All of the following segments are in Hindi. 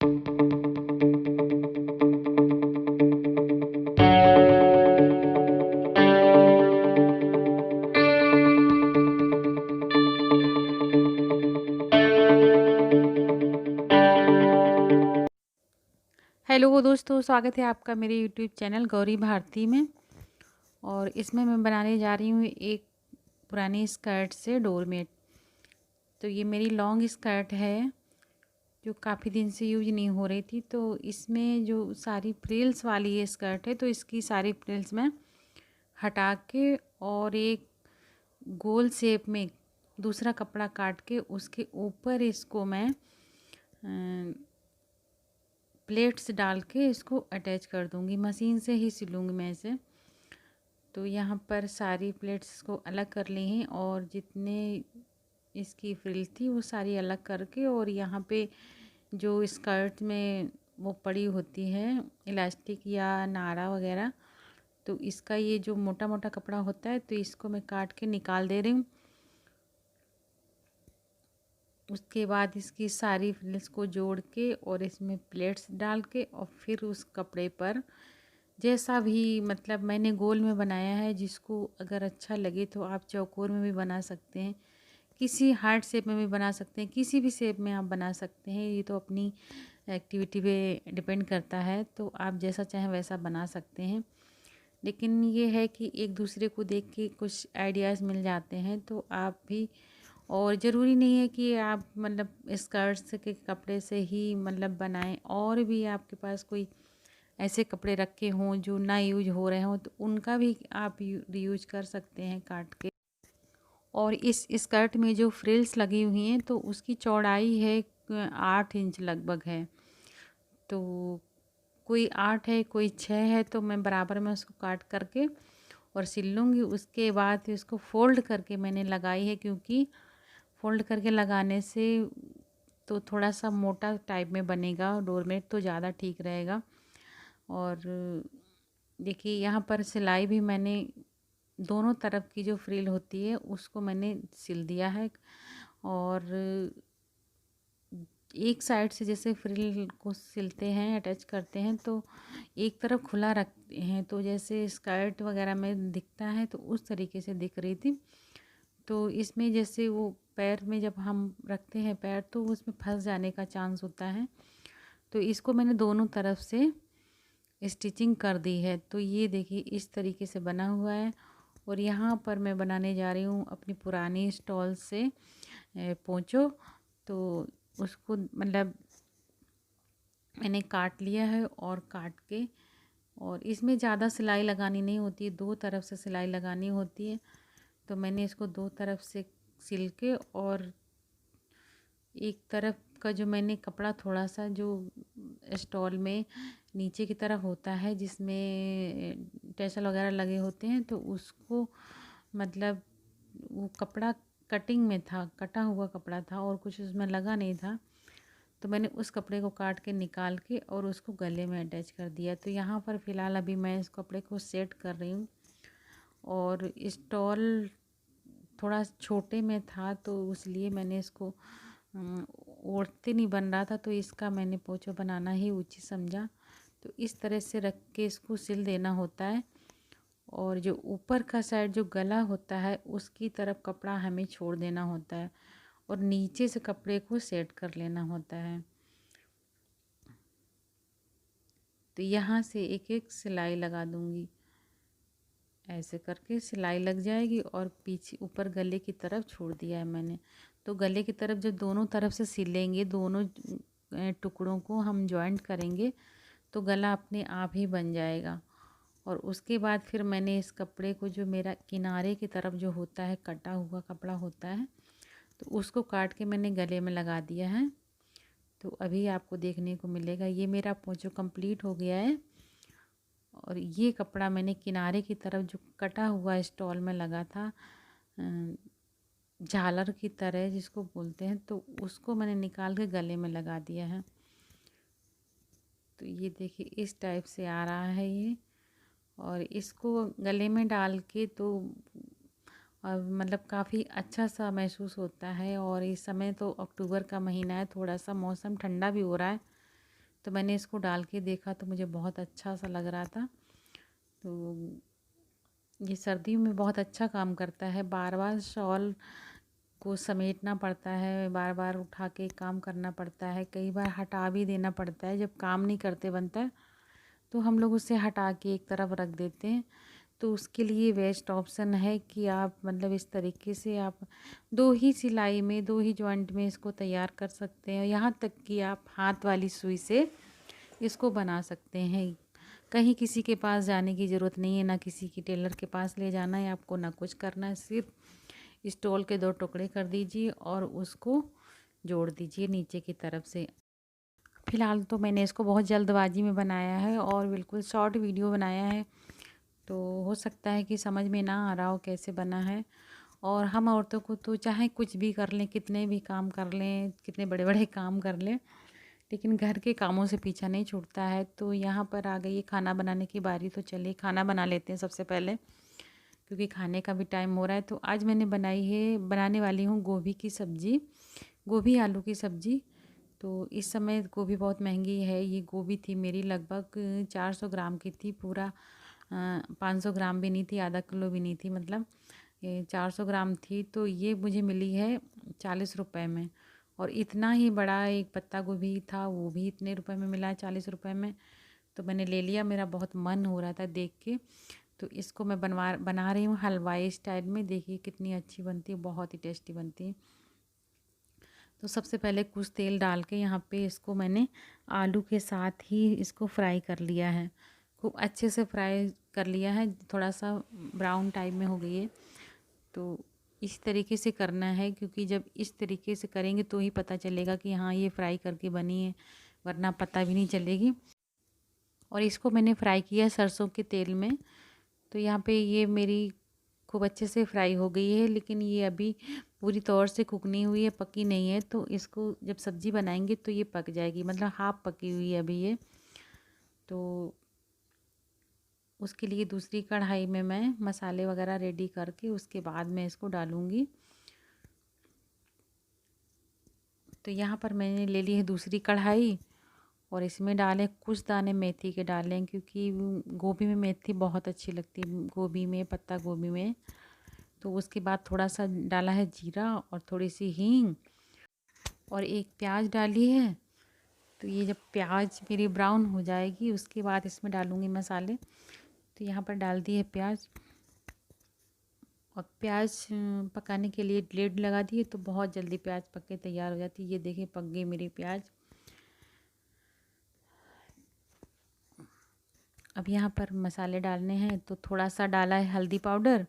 हेलो दोस्तों, स्वागत है आपका मेरे यूट्यूब चैनल गौरी भारती में। और इसमें मैं बनाने जा रही हूँ एक पुरानी स्कर्ट से डोरमेट। तो ये मेरी लॉन्ग स्कर्ट है जो काफ़ी दिन से यूज नहीं हो रही थी। तो इसमें जो सारी फ्रिल्स वाली ये स्कर्ट है, तो इसकी सारी फ्रिल्स मैं हटा के और एक गोल शेप में दूसरा कपड़ा काट के उसके ऊपर इसको मैं प्लेट्स डाल के इसको अटैच कर दूंगी। मशीन से ही सिलूँगी मैं इसे। तो यहाँ पर सारी प्लेट्स को अलग कर ली हैं और जितने इसकी फ्रिल थी वो सारी अलग करके, और यहाँ पे जो स्कर्ट में वो पड़ी होती है इलास्टिक या नाड़ा वगैरह, तो इसका ये जो मोटा मोटा कपड़ा होता है तो इसको मैं काट के निकाल दे रही हूँ। उसके बाद इसकी सारी फ्रिल्स को जोड़ के और इसमें प्लेट्स डाल के और फिर उस कपड़े पर जैसा भी, मतलब मैंने गोल में बनाया है, जिसको अगर अच्छा लगे तो आप चौकोर में भी बना सकते हैं, किसी हार्ट शेप में भी बना सकते हैं, किसी भी शेप में आप बना सकते हैं। ये तो अपनी एक्टिविटी पे डिपेंड करता है, तो आप जैसा चाहें वैसा बना सकते हैं। लेकिन ये है कि एक दूसरे को देख के कुछ आइडियाज़ मिल जाते हैं, तो आप भी, और ज़रूरी नहीं है कि आप मतलब स्कर्ट्स के कपड़े से ही मतलब बनाएं, और भी आपके पास कोई ऐसे कपड़े रखे हों जो ना यूज हो रहे हों तो उनका भी आप यूज कर सकते हैं काट के। और इस स्कर्ट में जो फ्रिल्स लगी हुई हैं तो उसकी चौड़ाई है 8 इंच लगभग है। तो कोई 8 है कोई 6 है, तो मैं बराबर में उसको काट करके और सिल लूँगी। उसके बाद इसको फ़ोल्ड करके मैंने लगाई है, क्योंकि फ़ोल्ड करके लगाने से तो थोड़ा सा मोटा टाइप में बनेगा डोरमेट, तो ज़्यादा ठीक रहेगा। और देखिए यहाँ पर सिलाई भी मैंने दोनों तरफ की जो फ्रिल होती है उसको मैंने सिल दिया है। और एक साइड से जैसे फ्रिल को सिलते हैं, अटैच करते हैं, तो एक तरफ खुला रखते हैं, तो जैसे स्कर्ट वगैरह में दिखता है तो उस तरीके से दिख रही थी। तो इसमें जैसे वो पैर में जब हम रखते हैं पैर, तो उसमें फंस जाने का चांस होता है। तो इसको मैंने दोनों तरफ से स्टिचिंग कर दी है। तो ये देखिए इस तरीके से बना हुआ है। और यहाँ पर मैं बनाने जा रही हूँ अपनी पुरानी स्टॉल से पोंचो। तो उसको मतलब मैंने काट लिया है, और काट के, और इसमें ज़्यादा सिलाई लगानी नहीं होती है, 2 तरफ से सिलाई लगानी होती है। तो मैंने इसको 2 तरफ से सिल के, और एक तरफ का जो मैंने कपड़ा थोड़ा सा जो स्टॉल में नीचे की तरफ होता है जिसमें टैसल वगैरह लगे होते हैं, तो उसको मतलब वो कपड़ा कटिंग में था, कटा हुआ कपड़ा था और कुछ उसमें लगा नहीं था। तो मैंने उस कपड़े को काट के निकाल के और उसको गले में अटैच कर दिया। तो यहाँ पर फ़िलहाल अभी मैं इस कपड़े को सेट कर रही हूँ। और स्टॉल थोड़ा छोटे में था तो इसलिए मैंने इसको ओढ़ते नहीं बन रहा था, तो इसका मैंने पोंछा बनाना ही उचित समझा। तो इस तरह से रख के इसको सिल देना होता है। और जो ऊपर का साइड जो गला होता है उसकी तरफ कपड़ा हमें छोड़ देना होता है, और नीचे से कपड़े को सेट कर लेना होता है। तो यहाँ से एक एक सिलाई लगा दूँगी, ऐसे करके सिलाई लग जाएगी। और पीछे ऊपर गले की तरफ छोड़ दिया है मैंने। तो गले की तरफ जब दोनों तरफ से सिलेंगे, दोनों टुकड़ों को हम जॉइंट करेंगे, तो गला अपने आप ही बन जाएगा। और उसके बाद फिर मैंने इस कपड़े को, जो मेरा किनारे की तरफ जो होता है कटा हुआ कपड़ा होता है, तो उसको काट के मैंने गले में लगा दिया है। तो अभी आपको देखने को मिलेगा, ये मेरा पोंछो कंप्लीट हो गया है। और ये कपड़ा मैंने किनारे की तरफ जो कटा हुआ स्टॉल में लगा था, झालर की तरह जिसको बोलते हैं, तो उसको मैंने निकाल के गले में लगा दिया है। तो ये देखिए इस टाइप से आ रहा है ये। और इसको गले में डाल के तो मतलब काफ़ी अच्छा सा महसूस होता है। और इस समय तो अक्टूबर का महीना है, थोड़ा सा मौसम ठंडा भी हो रहा है, तो मैंने इसको डाल के देखा तो मुझे बहुत अच्छा सा लग रहा था। तो ये सर्दियों में बहुत अच्छा काम करता है। बार बार शॉल को समेटना पड़ता है, बार बार उठा के काम करना पड़ता है, कई बार हटा भी देना पड़ता है। जब काम नहीं करते बनता है तो हम लोग उसे हटा के एक तरफ रख देते हैं। तो उसके लिए बेस्ट ऑप्शन है कि आप मतलब इस तरीके से आप 2 ही सिलाई में 2 ही जॉइंट में इसको तैयार कर सकते हैं। यहाँ तक कि आप हाथ वाली सुई से इसको बना सकते हैं। कहीं किसी के पास जाने की ज़रूरत नहीं है, ना किसी की टेलर के पास ले जाना है आपको, ना कुछ करना है। सिर्फ स्टोल के 2 टुकड़े कर दीजिए और उसको जोड़ दीजिए नीचे की तरफ से। फ़िलहाल तो मैंने इसको बहुत जल्दबाजी में बनाया है और बिल्कुल शॉर्ट वीडियो बनाया है, तो हो सकता है कि समझ में ना आ रहा हो कैसे बना है। और हम औरतों को तो चाहे कुछ भी कर लें, कितने भी काम कर लें, कितने बड़े बड़े काम कर लें, लेकिन घर के कामों से पीछा नहीं छूटता है। तो यहाँ पर आ गई है खाना बनाने की बारी, तो चलिए खाना बना लेते हैं सबसे पहले, क्योंकि खाने का भी टाइम हो रहा है। तो आज मैंने बनाने वाली हूँ गोभी की सब्ज़ी, गोभी आलू की सब्ज़ी। तो इस समय गोभी बहुत महंगी है। ये गोभी थी मेरी लगभग 400 ग्राम की थी, पूरा 500 ग्राम भी नहीं थी, आधा किलो भी नहीं थी, मतलब ये 400 ग्राम थी। तो ये मुझे मिली है 40 रुपए में। और इतना ही बड़ा एक पत्ता गोभी था, वो भी इतने रुपए में मिला है, 40 रुपए में। तो मैंने ले लिया, मेरा बहुत मन हो रहा था देख के। तो इसको मैं बना रही हूँ हलवाई स्टाइल में। देखिए कितनी अच्छी बनती है, बहुत ही टेस्टी बनती है। तो सबसे पहले कुछ तेल डाल के यहाँ पे इसको मैंने आलू के साथ ही इसको फ्राई कर लिया है, खूब अच्छे से फ्राई कर लिया है। थोड़ा सा ब्राउन टाइप में हो गई है। तो इस तरीके से करना है, क्योंकि जब इस तरीके से करेंगे तो ही पता चलेगा कि हाँ ये फ्राई करके बनी है, वरना पता भी नहीं चलेगी। और इसको मैंने फ्राई किया सरसों के तेल में। तो यहाँ पे ये मेरी खूब अच्छे से फ्राई हो गई है, लेकिन ये अभी पूरी तौर से कुक नहीं हुई है, पकी नहीं है। तो इसको जब सब्ज़ी बनाएंगे तो ये पक जाएगी, मतलब हाफ पकी हुई है अभी ये। तो उसके लिए दूसरी कढ़ाई में मैं मसाले वगैरह रेडी करके उसके बाद मैं इसको डालूँगी। तो यहाँ पर मैंने ले ली है दूसरी कढ़ाई और इसमें डालें कुछ दाने मेथी के डालें, क्योंकि गोभी में मेथी बहुत अच्छी लगती है, गोभी में, पत्ता गोभी में। तो उसके बाद थोड़ा सा डाला है जीरा और थोड़ी सी हींग और एक प्याज डाली है। तो ये जब प्याज मेरी ब्राउन हो जाएगी उसके बाद इसमें डालूँगी मसाले। तो यहाँ पर डाल दी है प्याज, और प्याज पकाने के लिए लिड लगा दिए, तो बहुत जल्दी प्याज पक के तैयार हो जाती है। ये देखिए पक गई मेरी प्याज। अब यहाँ पर मसाले डालने हैं, तो थोड़ा सा डाला है हल्दी पाउडर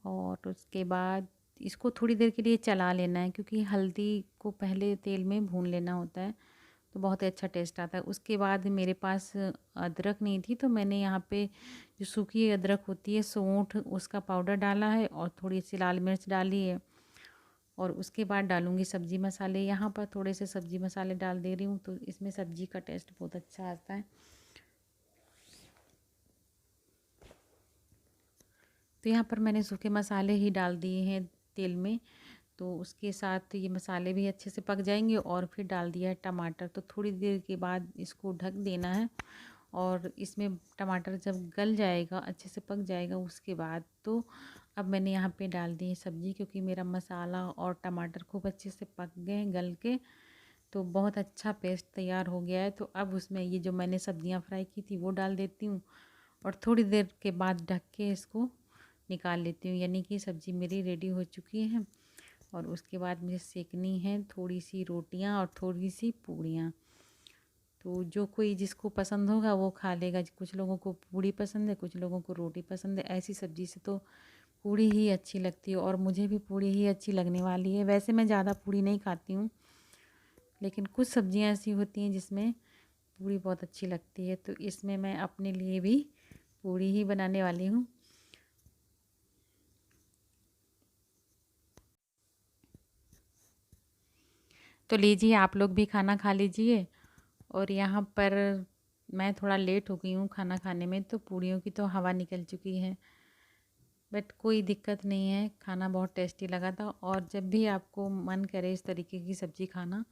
और उसके बाद इसको थोड़ी देर के लिए चला लेना है, क्योंकि हल्दी को पहले तेल में भून लेना होता है, तो बहुत ही अच्छा टेस्ट आता है। उसके बाद मेरे पास अदरक नहीं थी, तो मैंने यहाँ पे जो सूखी अदरक होती है, सौंठ, उसका पाउडर डाला है और थोड़ी सी लाल मिर्च डाली है। और उसके बाद डालूँगी सब्ज़ी मसाले। यहाँ पर थोड़े से सब्ज़ी मसाले डाल दे रही हूँ, तो इसमें सब्ज़ी का टेस्ट बहुत अच्छा आता है। तो यहाँ पर मैंने सूखे मसाले ही डाल दिए हैं तेल में। तो उसके साथ ये मसाले भी अच्छे से पक जाएंगे और फिर डाल दिया है टमाटर। तो थोड़ी देर के बाद इसको ढक देना है, और इसमें टमाटर जब गल जाएगा, अच्छे से पक जाएगा, उसके बाद तो अब मैंने यहाँ पे डाल दी है सब्ज़ी, क्योंकि मेरा मसाला और टमाटर खूब अच्छे से पक गए गल के। तो बहुत अच्छा पेस्ट तैयार हो गया है। तो अब उसमें ये जो मैंने सब्जियाँ फ्राई की थी वो डाल देती हूँ, और थोड़ी देर के बाद ढक के इसको निकाल लेती हूँ। यानी कि सब्ज़ी मेरी रेडी हो चुकी है। और उसके बाद मुझे सेकनी है थोड़ी सी रोटियां और थोड़ी सी पूड़ियाँ। तो जो कोई जिसको पसंद होगा वो खा लेगा। कुछ लोगों को पूड़ी पसंद है, कुछ लोगों को रोटी पसंद है। ऐसी सब्ज़ी से तो पूड़ी ही अच्छी लगती है, और मुझे भी पूड़ी ही अच्छी लगने वाली है। वैसे मैं ज़्यादा पूड़ी नहीं खाती हूँ, लेकिन कुछ सब्ज़ियाँ ऐसी होती हैं जिसमें पूड़ी बहुत अच्छी लगती है। तो इसमें मैं अपने लिए भी पूड़ी ही बनाने वाली हूँ। तो लीजिए आप लोग भी खाना खा लीजिए। और यहाँ पर मैं थोड़ा लेट हो गई हूँ खाना खाने में, तो पूड़ियों की तो हवा निकल चुकी है, बट कोई दिक्कत नहीं है। खाना बहुत टेस्टी लगा था। और जब भी आपको मन करे इस तरीके की सब्ज़ी खाना,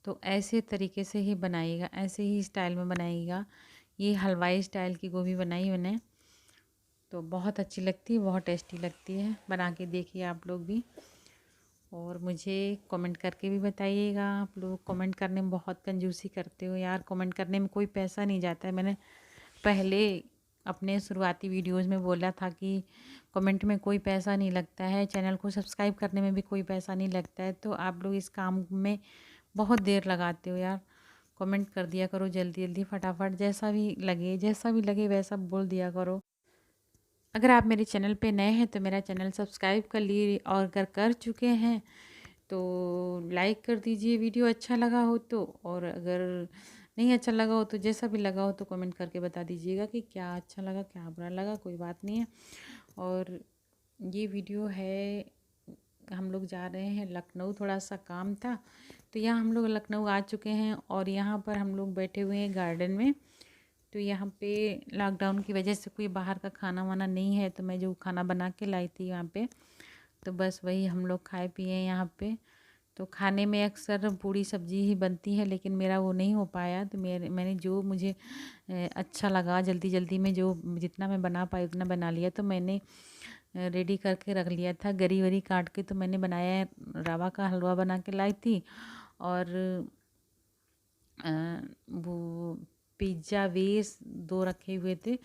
तो ऐसे तरीके से ही बनाइएगा, ऐसे ही स्टाइल में बनाइएगा। ये हलवाई स्टाइल की गोभी बनाई मैंने, तो बहुत अच्छी लगती है, बहुत टेस्टी लगती है। बना के देखिए आप लोग भी, और मुझे कमेंट करके भी बताइएगा। आप लोग कमेंट करने में बहुत कंजूसी करते हो यार, कमेंट करने में कोई पैसा नहीं जाता है। मैंने पहले अपने शुरुआती वीडियोस में बोला था कि कमेंट में कोई पैसा नहीं लगता है, चैनल को सब्सक्राइब करने में भी कोई पैसा नहीं लगता है। तो आप लोग इस काम में बहुत देर लगाते हो यार। कमेंट कर दिया करो जल्दी जल्दी फटाफट, जैसा भी लगे वैसा बोल दिया करो। अगर आप मेरे चैनल पे नए हैं तो मेरा चैनल सब्सक्राइब कर लिए, और अगर कर चुके हैं तो लाइक कर दीजिए वीडियो अच्छा लगा हो तो। और अगर नहीं अच्छा लगा हो तो जैसा भी लगा हो तो कमेंट करके बता दीजिएगा कि क्या अच्छा लगा क्या बुरा लगा, कोई बात नहीं है। और ये वीडियो है, हम लोग जा रहे हैं लखनऊ, थोड़ा सा काम था तो यहाँ हम लोग लखनऊ आ चुके हैं। और यहाँ पर हम लोग बैठे हुए हैं गार्डन में। तो यहाँ पे लॉकडाउन की वजह से कोई बाहर का खाना वाना नहीं है, तो मैं जो खाना बना के लाई थी यहाँ पे, तो बस वही हम लोग खाए पिए यहाँ पे। तो खाने में अक्सर पूड़ी सब्जी ही बनती है, लेकिन मेरा वो नहीं हो पाया। तो मैंने जो मुझे अच्छा लगा, जल्दी जल्दी में जो जितना मैं बना पाई उतना बना लिया। तो मैंने रेडी करके रख लिया था, गरी वरी काट के। तो मैंने बनाया, रवा का हलवा बना के लाई थी। और वो पिज़्ज़ा बेस 2 रखे हुए थे,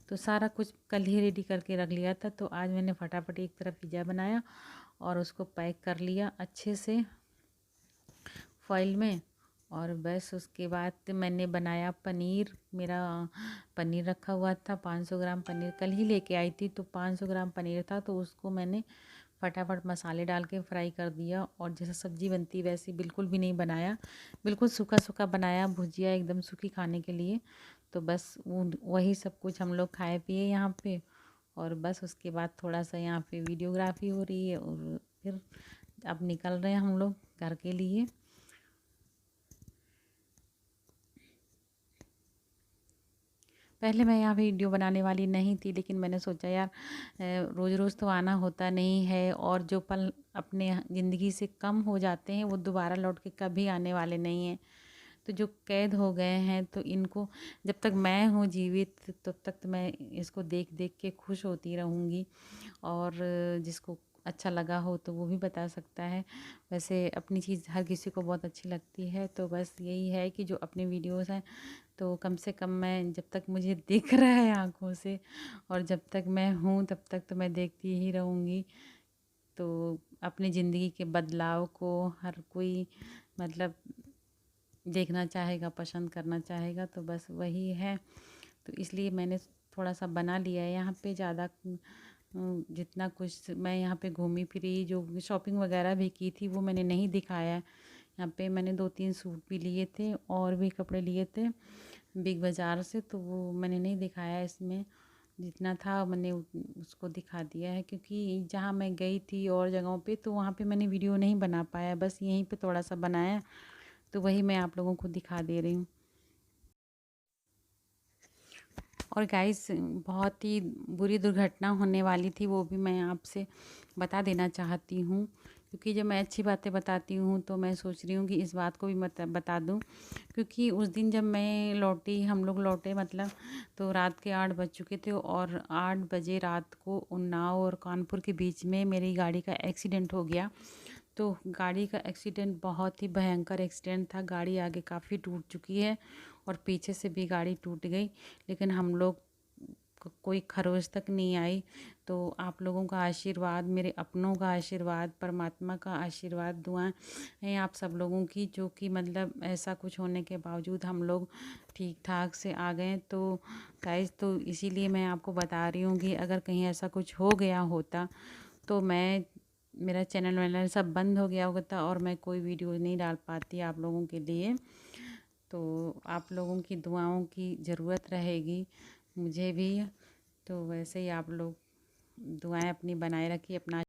तो सारा कुछ कल ही रेडी करके रख लिया था। तो आज मैंने फटाफट एक तरफ पिज़्ज़ा बनाया और उसको पैक कर लिया अच्छे से फॉइल में। और बस उसके बाद मैंने बनाया पनीर। मेरा पनीर रखा हुआ था 500 ग्राम पनीर, कल ही लेके आई थी। तो 500 ग्राम पनीर था, तो उसको मैंने फटाफट मसाले डाल के फ्राई कर दिया। और जैसे सब्ज़ी बनती वैसे बिल्कुल भी नहीं बनाया, बिल्कुल सूखा सूखा बनाया, भुजिया एकदम सूखी खाने के लिए। तो बस वही सब कुछ हम लोग खाए पिए यहाँ पे। और बस उसके बाद थोड़ा सा यहाँ पे वीडियोग्राफी हो रही है, और फिर अब निकल रहे हैं हम लोग घर के लिए। पहले मैं यहाँ वीडियो बनाने वाली नहीं थी, लेकिन मैंने सोचा यार रोज़ रोज़ तो आना होता नहीं है, और जो पल अपने ज़िंदगी से कम हो जाते हैं वो दोबारा लौट के कभी आने वाले नहीं हैं। तो जो कैद हो गए हैं, तो इनको जब तक मैं हूँ जीवित तब तक तो मैं इसको देख देख के खुश होती रहूँगी। और जिसको अच्छा लगा हो तो वो भी बता सकता है। वैसे अपनी चीज़ हर किसी को बहुत अच्छी लगती है। तो बस यही है कि जो अपने वीडियोस हैं, तो कम से कम मैं, जब तक मुझे दिख रहा है आँखों से और जब तक मैं हूँ तब तक तो मैं देखती ही रहूँगी। तो अपनी ज़िंदगी के बदलाव को हर कोई मतलब देखना चाहेगा, पसंद करना चाहेगा, तो बस वही है। तो इसलिए मैंने थोड़ा सा बना लिया है यहाँ पे। ज़्यादा जितना कुछ मैं यहाँ पे घूमी फिरी, जो शॉपिंग वगैरह भी की थी वो मैंने नहीं दिखाया। यहाँ पे मैंने 2-3 सूट भी लिए थे और भी कपड़े लिए थे बिग बाज़ार से, तो वो मैंने नहीं दिखाया इसमें। जितना था मैंने उसको दिखा दिया है, क्योंकि जहाँ मैं गई थी और जगहों पे तो वहाँ पे मैंने वीडियो नहीं बना पाया, बस यहीं पे थोड़ा सा बनाया, तो वही मैं आप लोगों को दिखा दे रही हूँ। और गाइस, बहुत ही बुरी दुर्घटना होने वाली थी, वो भी मैं आपसे बता देना चाहती हूँ। क्योंकि जब मैं अच्छी बातें बताती हूँ तो मैं सोच रही हूँ कि इस बात को भी बता दूँ। क्योंकि उस दिन जब मैं लौटी, हम लोग लौटे मतलब, तो रात के 8 बज चुके थे। और 8 बजे रात को उन्नाव और कानपुर के बीच में मेरी गाड़ी का एक्सीडेंट हो गया। तो गाड़ी का एक्सीडेंट बहुत ही भयंकर एक्सीडेंट था। गाड़ी आगे काफ़ी टूट चुकी है और पीछे से भी गाड़ी टूट गई, लेकिन हम लोग कोई खरोच तक नहीं आई। तो आप लोगों का आशीर्वाद, मेरे अपनों का आशीर्वाद, परमात्मा का आशीर्वाद, दुआएं हैं आप सब लोगों की, जो कि मतलब ऐसा कुछ होने के बावजूद हम लोग ठीक ठाक से आ गए। तो गाइस, तो इसीलिए मैं आपको बता रही हूँ कि अगर कहीं ऐसा कुछ हो गया होता तो मेरा चैनल वैनल सब बंद हो गया होता और मैं कोई वीडियो नहीं डाल पाती आप लोगों के लिए। तो आप लोगों की दुआओं की ज़रूरत रहेगी मुझे भी। तो वैसे ही आप लोग दुआएं अपनी बनाए रखिए, अपना